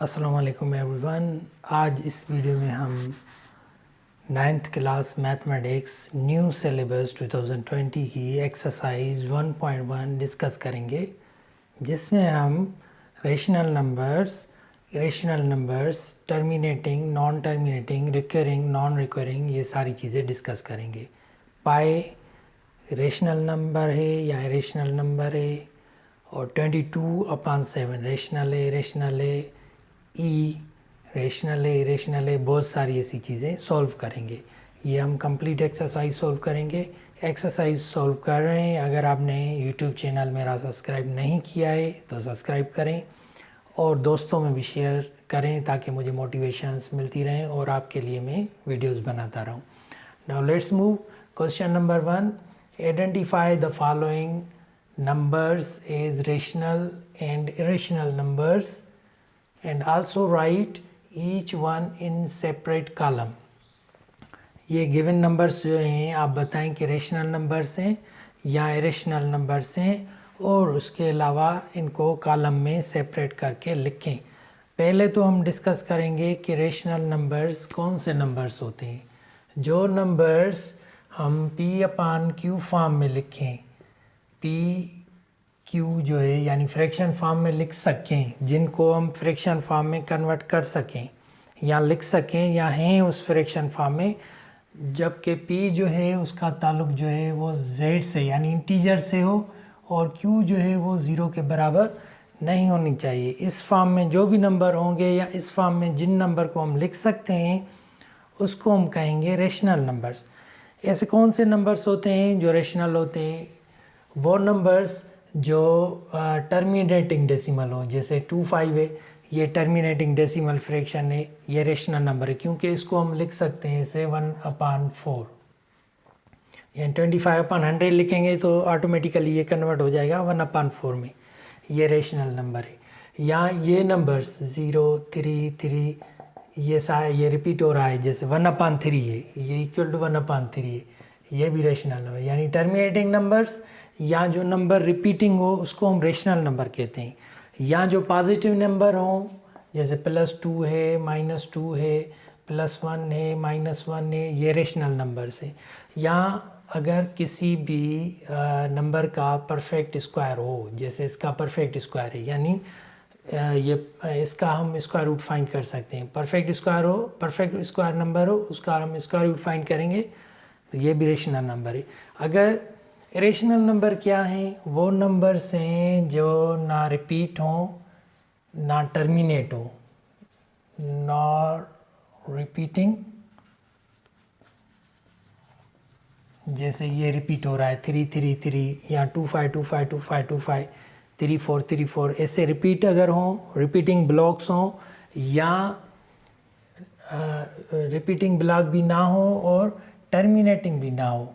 अस्सलाम वालेकुम एवरीवन। आज इस वीडियो में हम 9th class mathematics new syllabus 2020 की एक्सरसाइज 1.1 डिस्कस करेंगे, जिसमें हम rational numbers, terminating, non terminating, recurring, non recurring, ये सारी चीज़ें डिस्कस करेंगे। पाई रेशनल नंबर है या इरेशनल नंबर है, और 22/7 रेशनल है, ई रेशनल है, बहुत सारी ऐसी चीज़ें सॉल्व करेंगे। ये हम कंप्लीट एक्सरसाइज सॉल्व करेंगे। एक्सरसाइज सॉल्व कर रहे हैं, अगर आपने यूट्यूब चैनल मेरा सब्सक्राइब नहीं किया है तो सब्सक्राइब करें और दोस्तों में भी शेयर करें ताकि मुझे मोटिवेशंस मिलती रहें और आपके लिए मैं वीडियोस बनाता रहूं। Now let's move. Question number 1, identify the following numbers as rational and irrational numbers and also write each one in separate column। ये गिवन नंबर्स जो हैं आप बताएं कि रेशनल नंबर्स हैं या इरेशनल नंबर्स हैं, और उसके अलावा इनको कॉलम में सेपरेट करके लिखें। पहले तो हम डिस्कस करेंगे कि रेशनल नंबर्स कौन से नंबर्स होते हैं। जो नंबर्स हम P/Q फॉर्म में लिखें, P/Q जो है यानी फ्रैक्शन फॉर्म में लिख सकें, जिनको हम फ्रैक्शन फॉर्म में कन्वर्ट कर सकें या लिख सकें या हैं उस फ्रैक्शन फॉर्म में, जबकि P जो है उसका ताल्लुक जो है वो Z से यानी इंटीजर से हो और Q जो है वो 0 के बराबर नहीं होनी चाहिए। इस फॉर्म में जो भी नंबर होंगे या इस फॉर्म में जिन नंबर को हम लिख सकते हैं उसको हम कहेंगे रेशनल नंबर्स। ऐसे कौन से नंबर्स होते हैं जो रेशनल होते हैं? वो नंबर्स जो टर्मिनेटिंग डेसिमल हो, जैसे 25 है, ये टर्मिनेटिंग डेसिमल फ्रैक्शन है, ये रेशनल नंबर है क्योंकि इसको हम लिख सकते हैं से 1/4 या 25/100 लिखेंगे तो ऑटोमेटिकली ये कन्वर्ट हो जाएगा 1/4 में। ये रेशनल नंबर है। या ये नंबर्स 0, 3, 3 ये रिपीट हो रहा है, जैसे 1/3 है, ये इक्वल टू 1/3 है, ये भी रेशनल नंबर। यानी टर्मिनेटिंग नंबर्स या जो नंबर रिपीटिंग हो उसको हम रेशनल नंबर कहते हैं। या जो पॉजिटिव नंबर हो, जैसे +2 है, -2 है, +1 है, -1 है, ये रेशनल नंबर्स है। या अगर किसी भी नंबर का परफेक्ट स्क्वायर हो, जैसे इसका परफेक्ट स्क्वायर है, यानी ये इसका हम स्क्वायर रूट फाइंड कर सकते हैं। परफेक्ट स्क्वायर नंबर हो, उसका हम स्क्वायर रूट फाइंड करेंगे तो ये भी रेशनल नंबर है। अगर इरेशनल नंबर क्या हैं? वो नंबर्स हैं जो ना रिपीट हो ना टर्मिनेट हो, नॉर रिपीटिंग। जैसे ये रिपीट हो रहा है 3, 3, 3 या 25, 25, 25, 25, 3, 4, 3, 4, ऐसे रिपीट अगर हों, रिपीटिंग ब्लॉक्स हों, या रिपीटिंग ब्लॉक भी ना हो और टर्मिनेटिंग भी ना हो।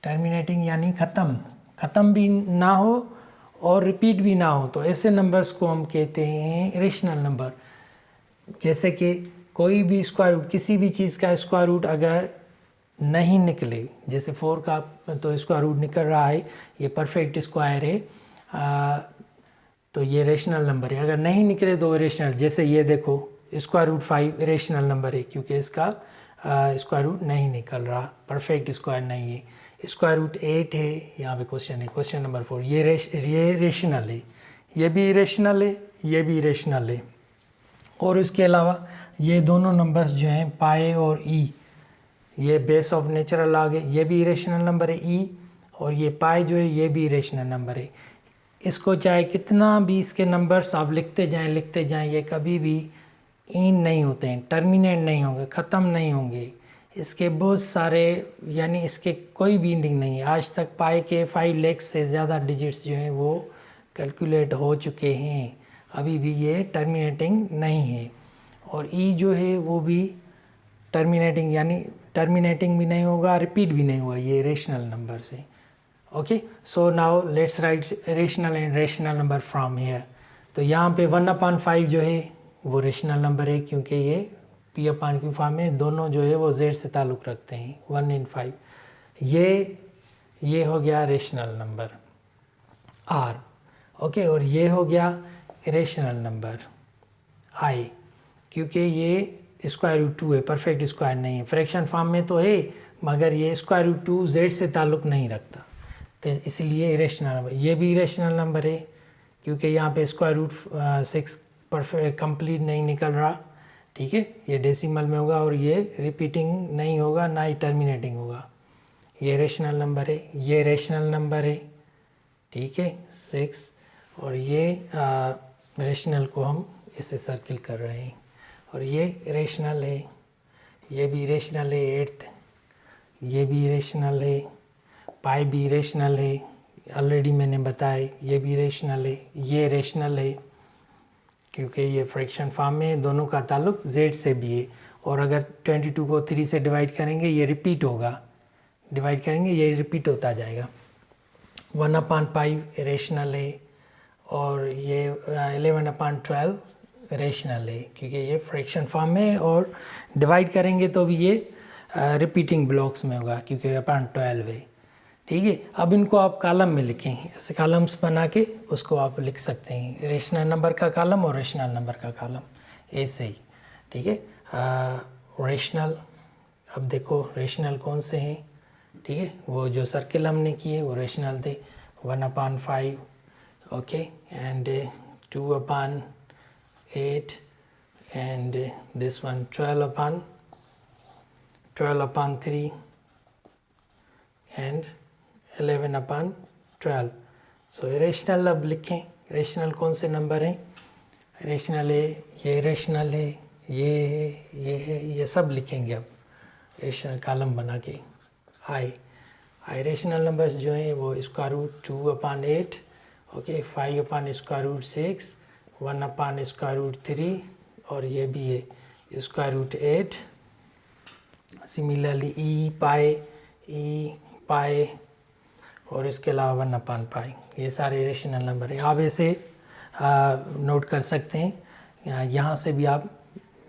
टर्मिनेटिंग यानी ख़त्म भी ना हो और रिपीट भी ना हो, तो ऐसे नंबर्स को हम कहते हैं इरेशनल नंबर। जैसे कि कोई भी स्क्वायर रूट, किसी भी चीज़ का स्क्वायर रूट अगर नहीं निकले, जैसे 4 का तो स्क्वायर रूट निकल रहा है, ये परफेक्ट स्क्वायर है, तो ये रेशनल नंबर है। अगर नहीं निकले तो इरेशनल। जैसे ये देखो स्क्वायर रूट 5 इरेशनल नंबर है क्योंकि इसका स्क्वायर रूट नहीं निकल रहा, परफेक्ट स्क्वायर नहीं है। स्क्वायर रूट 8 है, यहाँ पे क्वेश्चन है, क्वेश्चन नंबर 4, ये रेशनल है, ये भी इरेशनल है, ये भी इरेशनल है। और इसके अलावा ये दोनों नंबर्स जो हैं पाई और ई, ये बेस ऑफ नेचुरल लॉग है, ये भी इरेशनल नंबर है ई, और ये पाई जो है ये भी इरेशनल नंबर है। इसको चाहे कितना भी इसके नंबर्स आप लिखते जाएं, ये कभी भी इन नहीं होते हैं, टर्मिनेट नहीं होंगे, ख़त्म नहीं होंगे। इसके बहुत सारे, यानी इसके कोई भी एंडिंग नहीं है। आज तक पाई के 5 लाख से ज़्यादा डिजिट्स जो हैं वो कैलकुलेट हो चुके हैं, अभी भी ये टर्मिनेटिंग नहीं है। और ई जो है वो भी टर्मिनेटिंग, यानी टर्मिनेटिंग भी नहीं होगा, रिपीट भी नहीं हुआ, ये रेशनल नंबर से। Okay, so now let's write rational and rational number from here. तो यहाँ पे 1/5 जो है वो रेशनल नंबर है क्योंकि ये P/Q फॉर्म में दोनों जो है वो Z से ताल्लुक़ रखते हैं, 1 in 5। ये हो गया रेशनल नंबर R। ओके, और ये हो गया इरेशनल नंबर आई, क्योंकि ये स्क्वायर रूट 2 है, परफेक्ट स्क्वायर नहीं है। फ्रैक्शन फॉर्म में तो है मगर ये स्क्वायर रूट 2 जेड से ताल्लुक़ नहीं रखता, तो इसलिए इरेशनल नंबर। ये भी इरेशनल नंबर है क्योंकि यहाँ पे स्क्वायर रूट 6 परफेक्ट कंप्लीट नहीं निकल रहा, ठीक है। ये डेसिमल में होगा और ये रिपीटिंग नहीं होगा, ना ही टर्मिनेटिंग होगा। ये रेशनल नंबर है, ये रेशनल नंबर है, ठीक है 6। और ये रेशनल को हम ऐसे सर्किल कर रहे हैं। और ये रेशनल है, ये भी रेशनल है 8th, ये भी रेशनल है, पाई भी रेशनल है, ऑलरेडी मैंने बताया। ये भी रेशनल है, ये रेशनल है क्योंकि ये फ्रैक्शन फॉर्म में दोनों का ताल्लुक z से भी है। और अगर 22 को 3 से डिवाइड करेंगे ये रिपीट होगा, डिवाइड करेंगे ये रिपीट होता जाएगा। 1/5 रेशनल है और ये 11/12 रेशनल है क्योंकि ये फ्रैक्शन फॉर्म में, और डिवाइड करेंगे तो भी ये रिपीटिंग ब्लॉक्स में होगा क्योंकि 12 है, ठीक है। अब इनको आप कॉलम में लिखें, ऐसे कॉलम्स बना के उसको आप लिख सकते हैं, रेशनल नंबर का कॉलम और रेशनल नंबर का कॉलम ऐसे ही, ठीक है। रेशनल, अब देखो रेशनल कौन से हैं, ठीक है। वो जो सर्किल हमने किए वो रेशनल थे, 1/5 okay, and 2/8 and this one 12/3 and 11/12। So rational अब लिखें, रेशनल कौन से नंबर हैं, रेशनल है, ये रेशनल है, ये है, ये है, ये सब लिखेंगे अब रेशनल कॉलम बना के। आई रेशनल नंबर्स जो हैं वो स्क्वायर रूट 2/8 ओके, 5/6, 1/3 और ये भी है स्क्वायर रूट 8। सिमिलरली ई पाई और इसके अलावा 1/पाई, ये सारे रेशनल नंबर है। आप ऐसे नोट कर सकते हैं, यहाँ से भी आप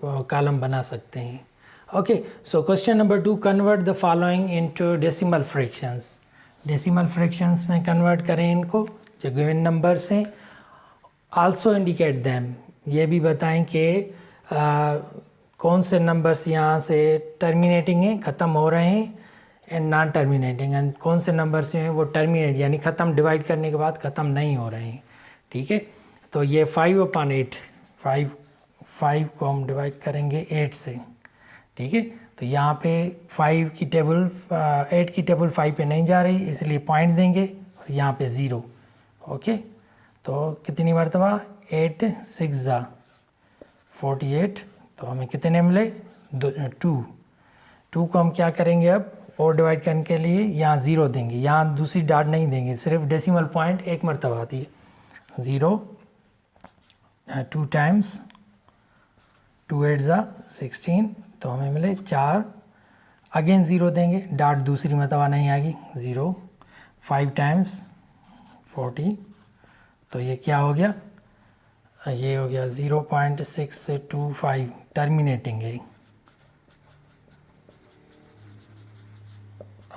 कॉलम बना सकते हैं। Okay, so question number 2, convert the following into decimal fractions. Decimal fractions में कन्वर्ट करें इनको, जो गिवन नंबर्स हैं। आल्सो इंडिकेट दैम, ये भी बताएं कि कौन से नंबर्स यहाँ से टर्मिनेटिंग हैं, ख़त्म हो रहे हैं, एंड नॉन टर्मिनेटिंग, एंड कौन से नंबर्स जो हैं वो टर्मिनेट यानी ख़त्म, डिवाइड करने के बाद ख़त्म नहीं हो रहे हैं, ठीक है। तो ये 5/8, 5 को हम डिवाइड करेंगे 8 से, ठीक है। तो यहाँ पे 5 की टेबल 8 की टेबल 5 पे नहीं जा रही, इसलिए पॉइंट देंगे और यहाँ पे 0, ओके। तो कितनी मरतबा 8 6 48, तो हमें कितने मिले 2 को हम क्या करेंगे अब, और डिवाइड करने के लिए यहाँ 0 देंगे, यहाँ दूसरी डाट नहीं देंगे, सिर्फ डेसिमल पॉइंट एक मरतबा आती है। 0 2 टाइम्स 2 8 16, तो हमें मिले 4। अगेन 0 देंगे, डाट दूसरी मरतबा नहीं आएगी, 0। 5 टाइम्स 40, तो ये क्या हो गया, ये हो गया 0.625 टर्मिनेटिंग है,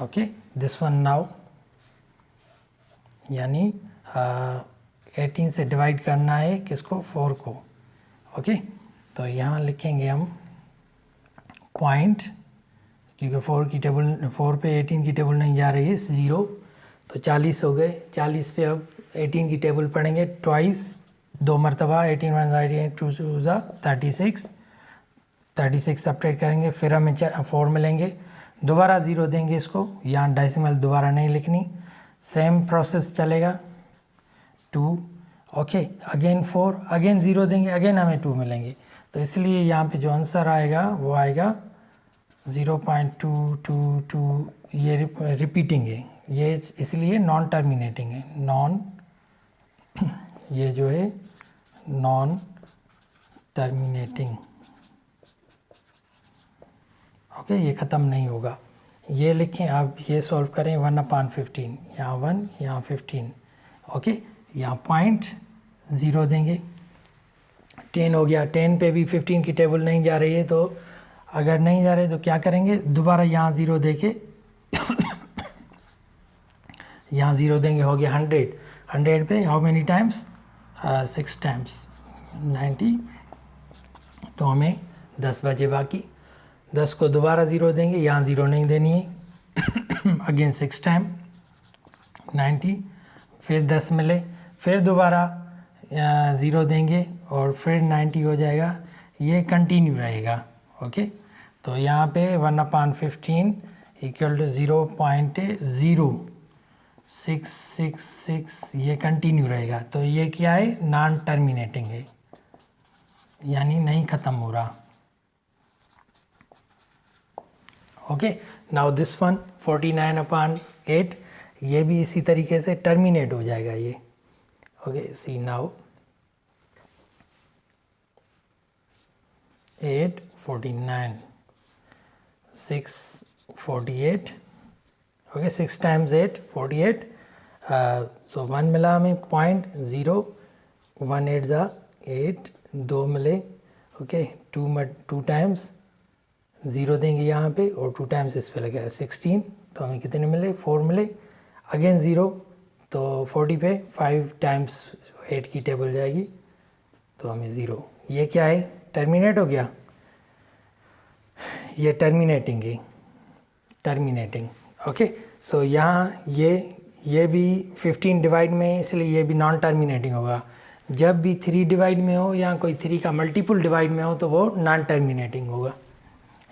ओके। दिस वन नाउ, यानी 18 से डिवाइड करना है किसको, 4 को, ओके। तो यहाँ लिखेंगे हम पॉइंट, क्योंकि 4 की टेबल 4 पे 18 की टेबल नहीं जा रही है, 0। तो 40 हो गए, 40 पे अब 18 की टेबल पढ़ेंगे ट्वाइस, 2 मरतबा, 18 1 18 2 2 36 सपरेट करेंगे, फिर हमें 4 मिलेंगे, दोबारा 0 देंगे इसको, यहाँ डेसिमल दोबारा नहीं लिखनी, सेम प्रोसेस चलेगा। 2 ओके, अगेन 4, अगेन 0 देंगे, अगेन हमें 2 मिलेंगे। तो इसलिए यहाँ पे जो आंसर आएगा वो आएगा 0.222, ये रिपीटिंग है, ये इसलिए नॉन टर्मिनेटिंग है, ये जो है नॉन टर्मिनेटिंग, ओके, ये ख़त्म नहीं होगा। ये लिखें, आप ये सॉल्व करें 1/15, यहाँ 1 यहाँ 15, ओके। यहाँ पॉइंट 0 देंगे, 10 हो गया, 10 पे भी 15 की टेबल नहीं जा रही है, तो अगर नहीं जा रहे तो क्या करेंगे, दोबारा यहाँ 0 देके यहाँ 0 देंगे, हो गया 100 पे हाउ मेनी टाइम्स 6 टाइम्स 90, तो हमें 10 बचे बाकी। 10 को दोबारा ज़ीरो देंगे, यहाँ ज़ीरो नहीं देनी है। अगेन 6 टाइम 90, फिर 10 मिले, फिर दोबारा ज़ीरो देंगे और फिर 90 हो जाएगा। ये कंटिन्यू रहेगा। ओके, तो यहाँ पे 1/15 इक्वल टू 0.0666, ये कंटिन्यू रहेगा। तो ये क्या है, नॉन टर्मिनेटिंग है, यानी नहीं ख़त्म हो रहा। ओके, नाउ दिस वन 49/8, ये भी इसी तरीके से टर्मिनेट हो जाएगा ये। ओके, सी नाउ 8 49 6 48। ओके, 6 टाइम्स 8 48, सो 1 मिला हमें 0.0, 1 8 ज़ा 8, 2 मिले। ओके, 2 टाइम्स ज़ीरो देंगे यहाँ पे और 2 टाइम्स इस पे लगेगा 16, तो हमें कितने मिले, 4 मिले। अगेन ज़ीरो, तो 40 पे 5 टाइम्स 8 की टेबल जाएगी, तो हमें ज़ीरो। ये क्या है, टर्मिनेट हो गया, ये टर्मिनेटिंग है, टर्मिनेटिंग। ओके, सो यहाँ ये भी 15 डिवाइड में है, इसलिए ये भी नॉन टर्मिनेटिंग होगा। जब भी 3 डिवाइड में हो या कोई 3 का मल्टीपल डिवाइड में हो तो वो नॉन टर्मिनेटिंग होगा,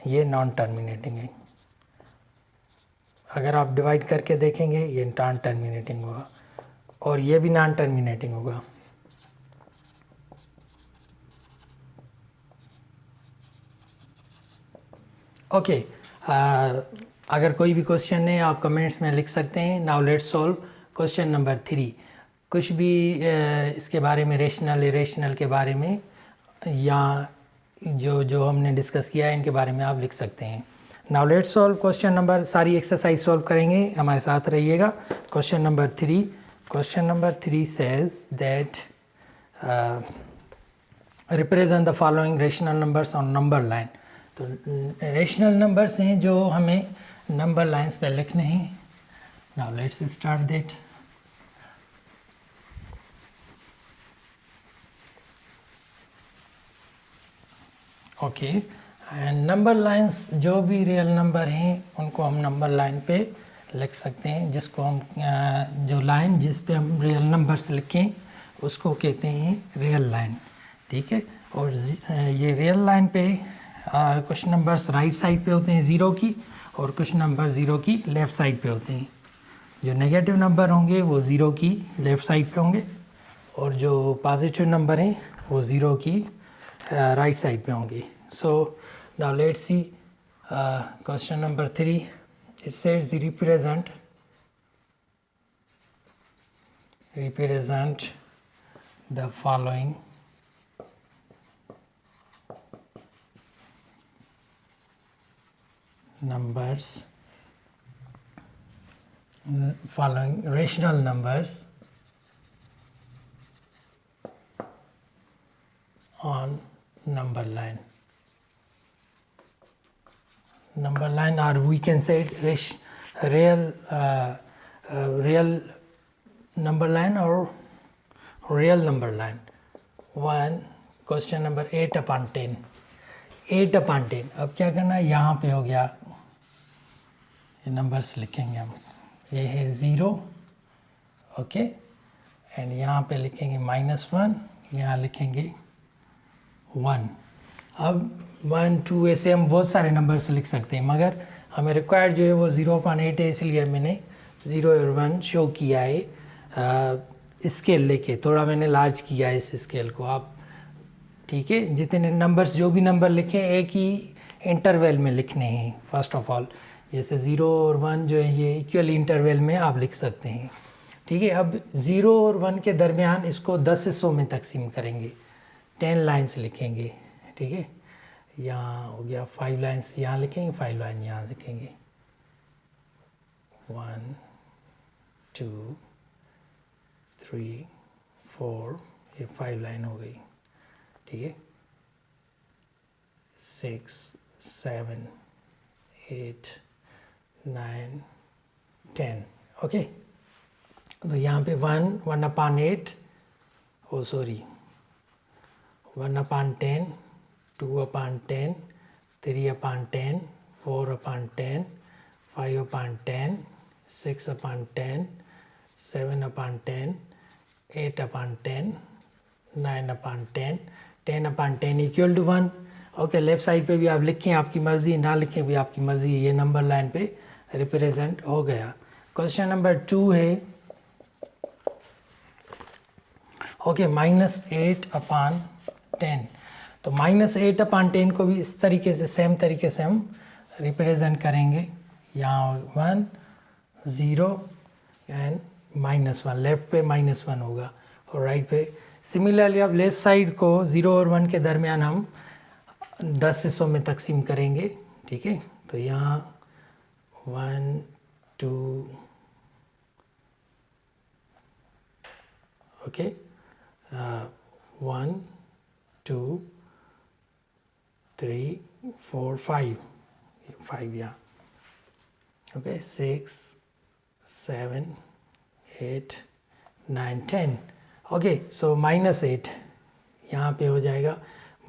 ये नॉन टर्मिनेटिंग है। अगर आप डिवाइड करके देखेंगे ये नॉन टर्मिनेटिंग होगा, और ये भी नॉन टर्मिनेटिंग होगा। ओके, अगर कोई भी क्वेश्चन है आप कमेंट्स में लिख सकते हैं। Now let's solve question number 3। कुछ भी इसके बारे में, रेशनल इरेशनल के बारे में, या जो हमने डिस्कस किया है इनके बारे में आप लिख सकते हैं। Now let's solve question number, सारी एक्सरसाइज सॉल्व करेंगे, हमारे साथ रहिएगा। Question number 3, question number 3 says that represent the following rational numbers on number line. तो रेशनल नंबर्स हैं जो हमें नंबर लाइंस पे लिखने हैं। Now let's start that. Okay, and number lines, जो भी रियल नंबर हैं उनको हम नंबर लाइन पे लिख सकते हैं, जिसको हम जो लाइन जिस पे हम रियल नंबर्स लिखें उसको कहते हैं रियल लाइन। ठीक है, और ये रियल लाइन पे कुछ नंबर्स राइट साइड पे होते हैं ज़ीरो की, और कुछ नंबर ज़ीरो की लेफ़्ट साइड पे होते हैं। जो नेगेटिव नंबर होंगे वो ज़ीरो की लेफ़्ट साइड पे होंगे, और जो पॉजिटिव नंबर हैं वो ज़ीरो की राइट साइड पे होंगे। So now let's see question number 3। It says represent the following numbers, following rational numbers on number line. Number line, or we can say it real number line or real number line. One, question number 8/10, 8/10। अब क्या करना है, यहाँ पे हो गया, ये numbers लिखेंगे हम, ये है 0, ओके, एंड यहाँ पे लिखेंगे -1, यहाँ लिखेंगे 1। अब 1 2 ऐसे हम बहुत सारे नंबर्स लिख सकते हैं, मगर हमें रिक्वायर्ड जो है वो 0/8 है, इसलिए मैंने 0 और 1 शो किया है। स्केल लेके थोड़ा मैंने लार्ज किया है इस स्केल को आप। ठीक है, जितने नंबर्स, जो भी नंबर लिखें एक ही इंटरवल में लिखने हैं फर्स्ट ऑफ ऑल। जैसे 0 और 1 जो है ये इक्वल इंटरवल में आप लिख सकते हैं। ठीक है, अब 0 और 1 के दरमियान इसको 10 हिस्सों में तकसीम करेंगे, 10 लाइंस लिखेंगे। ठीक है, यहाँ हो गया 5 लाइंस, यहाँ लिखेंगे 5 लाइन यहाँ लिखेंगे, 1 2 3 4, ये 5 लाइन हो गई। ठीक है, 6 7 8 9 10, ओके। तो यहाँ पे 1 1/8 sorry, 1/10, 2/10, 3/10, 4/10, 5/10, 6/10, 7/10, 8/10, 9/10, 10/10 equal to 1। Okay, left side पे भी आप लिखें आपकी मर्ज़ी, ना लिखें भी आपकी मर्ज़ी, ये नंबर लाइन पे रिप्रेजेंट हो गया। क्वेश्चन नंबर 2 है ओके, -8/10। तो -8/10 को भी इस तरीके से सेम तरीके से हम रिप्रेजेंट करेंगे। यहाँ 1 0 एंड -1, लेफ्ट पे -1 होगा और राइट पे। सिमिलरली अब लेफ्ट साइड को 0 और 1 के दरमियान हम 10 हिस्सों में तकसीम करेंगे। ठीक है, तो यहाँ 1 2 ओके 1 2 3 4 5 यहाँ ओके 6 7 8 9 10। ओके, सो -8 यहाँ पे हो जाएगा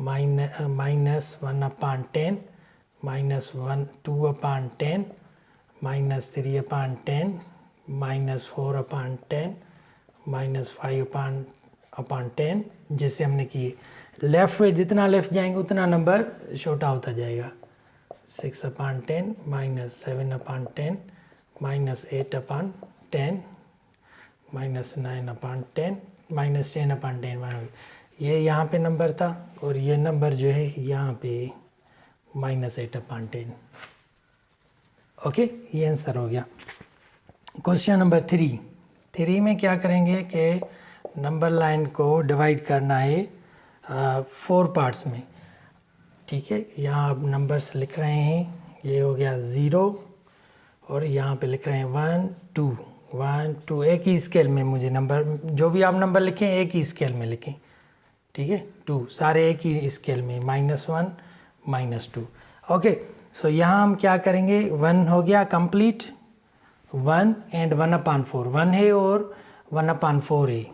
-1/10, -1 2/10, -3/10, -4/10, -5/10, जैसे हमने किए। लेफ़्ट में जितना लेफ़्ट जाएंगे उतना नंबर छोटा होता जाएगा। 6/10, -7/10, -8/10, -9/10, -10/10। ये यहाँ पे नंबर था और ये नंबर जो है यहाँ पे -8/10। ओके, ये आंसर हो गया। क्वेश्चन नंबर 3 में क्या करेंगे कि नंबर लाइन को डिवाइड करना है 4 पार्ट्स में। ठीक है, यहाँ आप नंबर्स लिख रहे हैं, ये हो गया 0 और यहाँ पे लिख रहे हैं 1 2 1 2। एक ही स्केल में मुझे नंबर, जो भी आप नंबर लिखें एक ही स्केल में लिखें। ठीक है, 2 सारे एक ही स्केल में, -1 -2। ओके, सो यहाँ हम क्या करेंगे, 1 हो गया कंप्लीट, 1 एंड 1/4, 1 है और 1/4 है।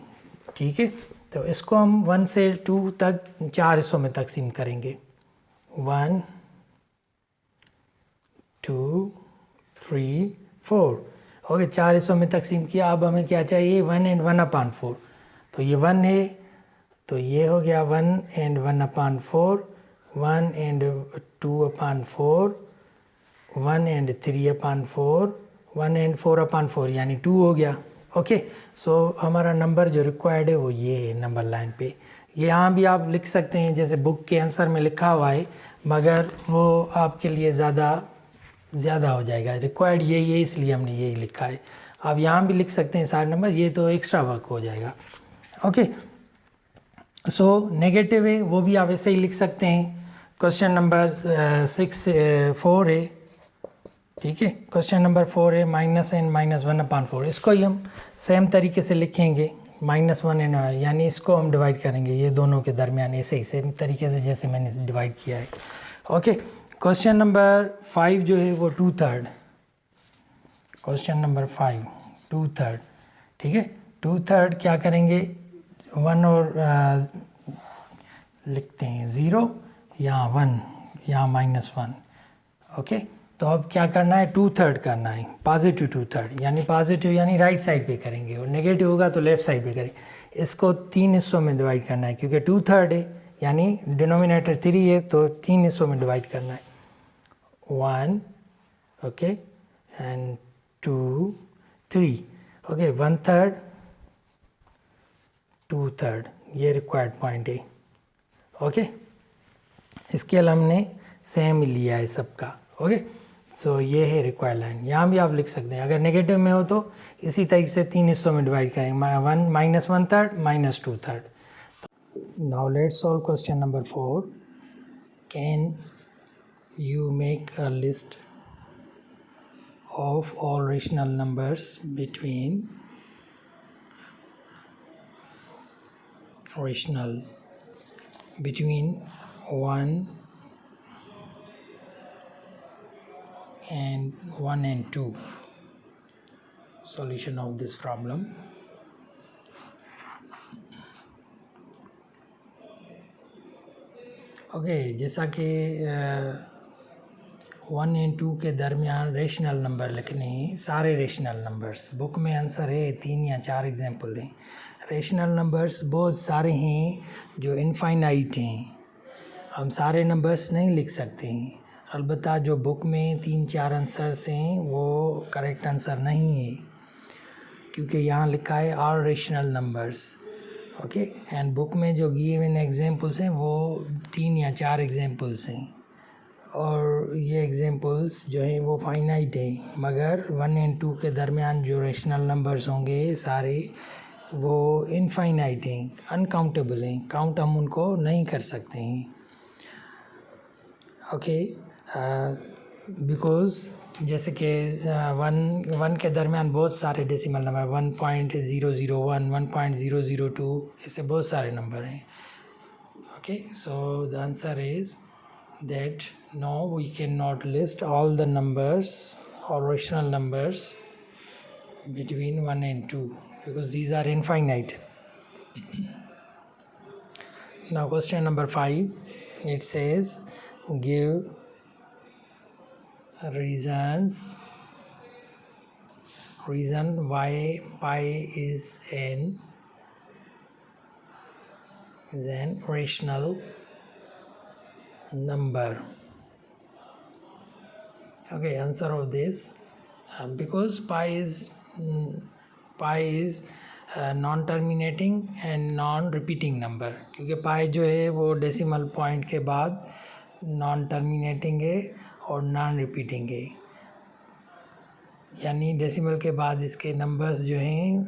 ठीक है, तो इसको हम 1 से 2 तक 4 हिस्सों में तकसीम करेंगे। 1 2 3 4। ओके, 4 हिस्सों में तकसीम किया। अब हमें क्या चाहिए, 1 एंड 1/4। तो ये 1 है, तो ये हो गया 1 एंड 1/4, 1 एंड 2/4, 1 एंड 3/4, 1 एंड 4/4, यानी 2 हो गया। ओके, सो हमारा नंबर जो रिक्वायर्ड है वो ये है नंबर लाइन पे। यहाँ भी आप लिख सकते हैं जैसे बुक के आंसर में लिखा हुआ है, मगर वो आपके लिए ज़्यादा हो जाएगा। रिक्वायर्ड यही है, इसलिए हमने यही लिखा है। आप यहाँ भी लिख सकते हैं सारे नंबर, ये तो एक्स्ट्रा वर्क हो जाएगा। ओके, सो नेगेटिव है वो भी आप ऐसे ही लिख सकते हैं। क्वेश्चन नंबर 4 है। ठीक है, क्वेश्चन नंबर 4 है -1 एंड -1/4। इसको ही हम सेम तरीके से लिखेंगे, -1 एंड, यानी इसको हम डिवाइड करेंगे ये दोनों के दरमियान ऐसे ही सेम तरीके से जैसे मैंने डिवाइड किया है। ओके, क्वेश्चन नंबर 5 जो है वो 2/3। Question number 5 2/3। ठीक है, 2/3 क्या करेंगे, 1 और लिखते हैं 0, यहाँ 1, यहाँ -1। ओके, तो अब क्या करना है, 2/3 करना है, पॉजिटिव 2/3, यानी पॉजिटिव यानी राइट साइड पे करेंगे और नेगेटिव होगा तो लेफ़्ट साइड पे करेंगे। इसको 3 हिस्सों में डिवाइड करना है, क्योंकि 2/3 है यानी डिनोमिनेटर 3 है, तो 3 हिस्सों में डिवाइड करना है। 1 ओके एंड 2 3। ओके, 1/3 2/3, ये रिक्वायर्ड पॉइंट है। ओके, स्केल हमने सेम लिया है सबका। ओके, सो ये है रिक्वायर्ड लाइन। यहाँ भी आप लिख सकते हैं, अगर नेगेटिव में हो तो इसी तरीके से 3 हिस्सों में डिवाइड करेंगे, -1/3 -2/3। Now let's solve question number 4। Can you make a list of all rational numbers between 1 and 2. Solution of this problem. Okay, जैसा कि 1 एंड 2 के दरमियान रेशनल नंबर लिखने हैं, सारे रेशनल नंबर्स। बुक में आंसर है 3 या 4 एग्जांपल हैं। रेशनल नंबर्स बहुत सारे हैं जो इनफाइनाइट हैं, हम सारे नंबर्स नहीं लिख सकते हैं। अलबत्ता जो बुक में 3-4 आंसर्स हैं वो करेक्ट आंसर नहीं है, क्योंकि यहाँ लिखा है all rational numbers. Okay, and book में जो गिवन एग्जांपल्स हैं वो 3 या 4 एग्जांपल्स हैं, और ये एग्जांपल्स जो हैं वो फाइनाइट हैं, मगर 1 एंड 2 के दरमियान जो रेशनल नंबर्स होंगे सारे वो इनफाइनाइट हैं, अनकाउंटेबल हैं, काउंट हम उनको नहीं कर सकते हैं। ओके, बिकॉज जैसे कि 1 के दरमियान बहुत सारे डेसिमल नंबर, 1.001, 1.002, ऐसे बहुत सारे नंबर हैं। Okay, so the answer is that no, we cannot list all the numbers or rational numbers between 1 and 2 because these are infinite. Now question number 5, it says give reason why pi is an rational number. Okay, answer of this, because pi is non terminating and non repeating number, क्योंकि पाई जो है वो decimal point के बाद non terminating है और non repeating है, यानी डेसिमल के बाद इसके नंबर्स जो हैं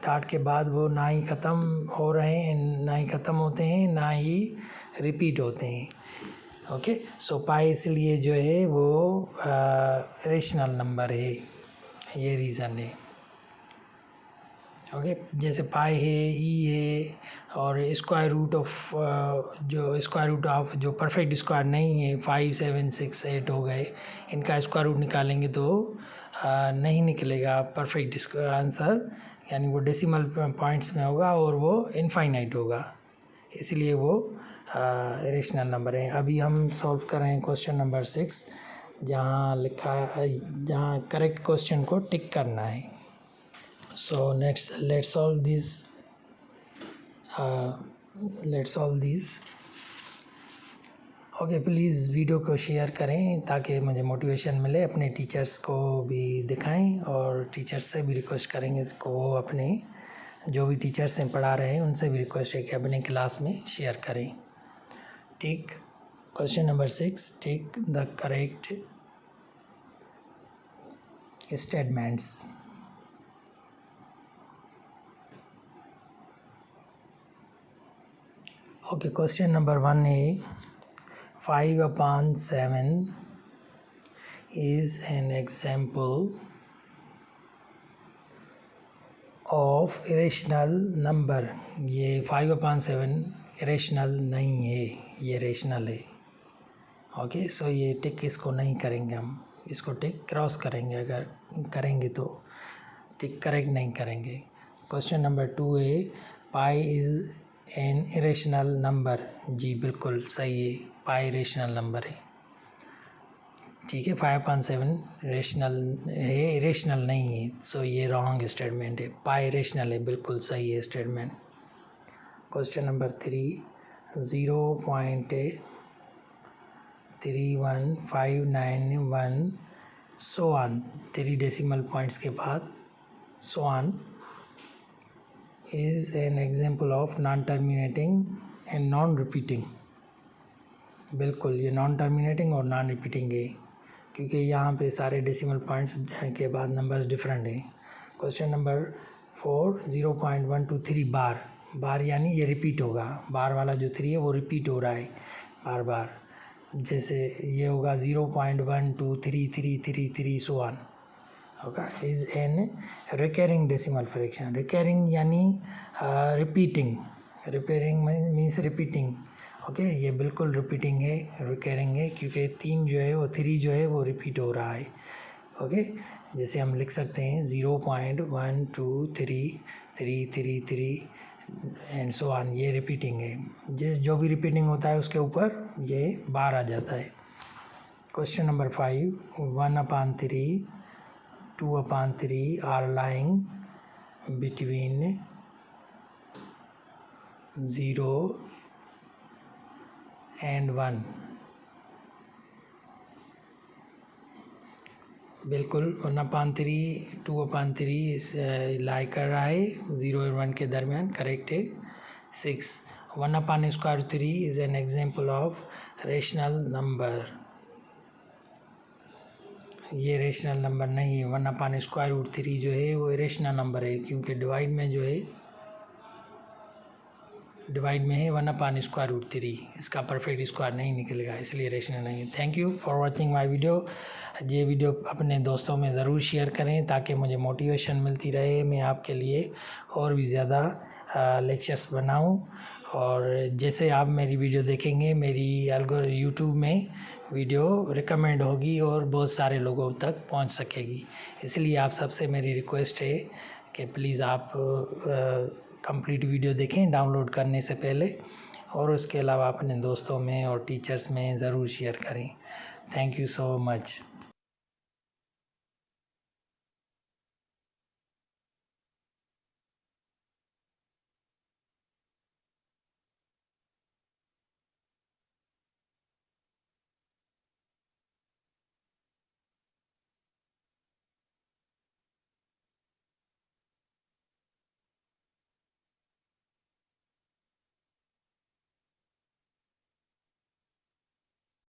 डॉट के बाद वो ना ही ख़त्म हो रहे हैं, ना ही ख़त्म होते हैं, ना ही रिपीट होते हैं। ओके, सो पाई इसलिए जो है वो रेशनल नंबर है, ये रीज़न है। ओके, जैसे पाई है, ई है, और स्क्वायर रूट ऑफ जो परफेक्ट स्क्वायर नहीं है 5, 7, 6, 8 हो गए, इनका स्क्वायर रूट निकालेंगे तो नहीं निकलेगा परफेक्ट आंसर, यानी वो डेसिमल पॉइंट्स में होगा और वो इनफाइनाइट होगा, इसलिए वो रेशनल नंबर है। अभी हम सॉल्व कर रहे हैं क्वेश्चन नंबर 6, जहाँ करेक्ट क्वेश्चन को टिक करना है। So let's solve this. Okay, please video को शेयर करें ताकि मुझे मोटिवेशन मिले, अपने टीचर्स को भी दिखाएं, और टीचर्स से भी रिक्वेस्ट करेंगे को वो अपने जो भी टीचर्स हैं पढ़ा रहे हैं उनसे भी रिक्वेस्ट है कि अपने क्लास में शेयर करें। ठीक, question number 6, take the correct statements. Okay, question number 1 है 5/7 is an example of irrational number। ये 5/7 irrational नहीं है, ये रेशनल है। ओके, सो ये टिक इसको नहीं करेंगे, हम इसको टिक क्रॉस करेंगे, अगर करेंगे तो टिक करेक्ट नहीं करेंगे। क्वेश्चन नंबर 2 है पाई इज़ एन इरेशनल नंबर। जी बिल्कुल सही है, पाई रेशनल नंबर है। ठीक है, 5/7 रेशनल है, इरेशनल नहीं है, सो ये रॉन्ग स्टेटमेंट है। पाई रेशनल है, बिल्कुल सही है statement. Question number 3, 0.31591 so on, 3 decimal points के बाद so on is an example of non terminating and non repeating। बिल्कुल ये नॉन टर्मिनेटिंग और नॉन रिपीटिंग है, क्योंकि यहाँ पे सारे डेसिमल पॉइंट्स के बाद नंबर्स डिफरेंट हैं। क्वेश्चन नंबर 4, 0.123 बार यानी ये रिपीट होगा, बार वाला जो 3 है वो रिपीट हो रहा है बार बार, जैसे ये होगा 0.1233333 सो ऑन होगा। Is an recurring decimal fraction. Recurring यानी repeating, repairing means repeating. Okay, ये बिल्कुल रिपीटिंग है, रिकरिंग है, क्योंकि 3 जो है वो 3 जो है वो रिपीट हो रहा है। ओके, जैसे हम लिख सकते हैं 0.1233333 एंड सो ऑन। ये रिपीटिंग है, जो भी रिपीटिंग होता है उसके ऊपर ये बार आ जाता है। Question number 5, 1/3, 2/3 are lying between 0 and 1। बिल्कुल 1/3, 2/3 लाई कर रहा है 0 और 1 के दरमियान, करेक्ट है। 6, 1/3 is an example of rational number. ये रेशनल नंबर नहीं है। 1/√3 जो है वो रेशनल नंबर है, क्योंकि डिवाइड में जो है, डिवाइड में है 1/√3, इसका परफेक्ट स्क्वायर नहीं निकलेगा, इसलिए रेशनल नहीं है। Thank you for watching my video. ये वीडियो अपने दोस्तों में ज़रूर शेयर करें ताकि मुझे मोटिवेशन मिलती रहे, मैं आपके लिए और भी ज़्यादा लेक्चर्स बनाऊं। और जैसे आप मेरी वीडियो देखेंगे, मेरी यूट्यूब में वीडियो रिकमेंड होगी और बहुत सारे लोगों तक पहुंच सकेगी। इसलिए आप सबसे मेरी रिक्वेस्ट है कि प्लीज़ आप कंप्लीट वीडियो देखें डाउनलोड करने से पहले, और उसके अलावा अपने दोस्तों में और टीचर्स में ज़रूर शेयर करें। Thank you so much.